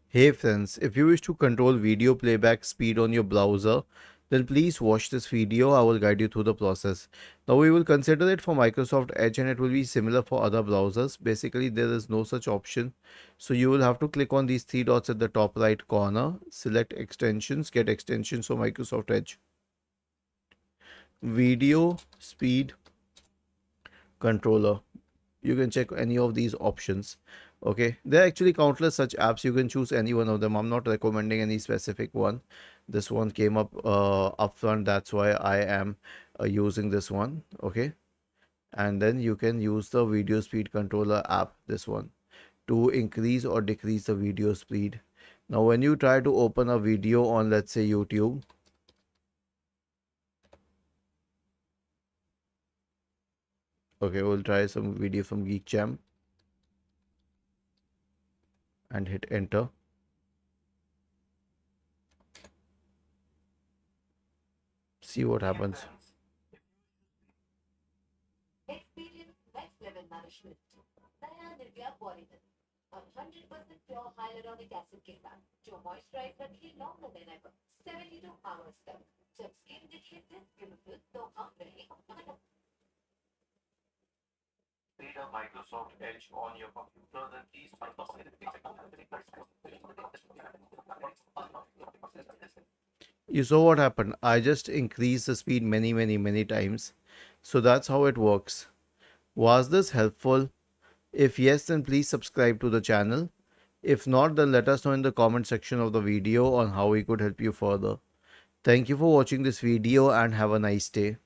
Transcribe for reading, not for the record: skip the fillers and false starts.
Hey friends, if you wish to control video playback speed on your browser, then please watch this video. I will guide you through the process. Now we will consider it for Microsoft Edge and it will be similar for other browsers. Basically, there is no such option. So you will have to click on these three dots at the top right corner, select extensions, get extensions for Microsoft Edge. Video speed controller. You can check any of these options. Okay, there are actually countless such apps. You can choose any one of them. I'm not recommending any specific one. This one came up upfront, that's why I am using this one. Okay, and then you can use the video speed controller app, this one, to increase or decrease the video speed. Now when you try to open a video on, let's say, YouTube, okay, we'll try some video from Geek Jam and hit enter. See what happens. Experience next level nourishment. नया निर्व्या पॉलीजन और 100% pure hyaluronic acid के साथ जो moisturise रखे longer than ever 72 hours तक. जब skin दिखे this beautiful तो हम रहे Need a Microsoft Edge on your computer, then please You saw what happened. I just increased the speed many times. So that's how it works. Was this helpful? If yes, then please subscribe to the channel. If not, then let us know in the comment section of the video on how we could help you further. Thank you for watching this video and have a nice day.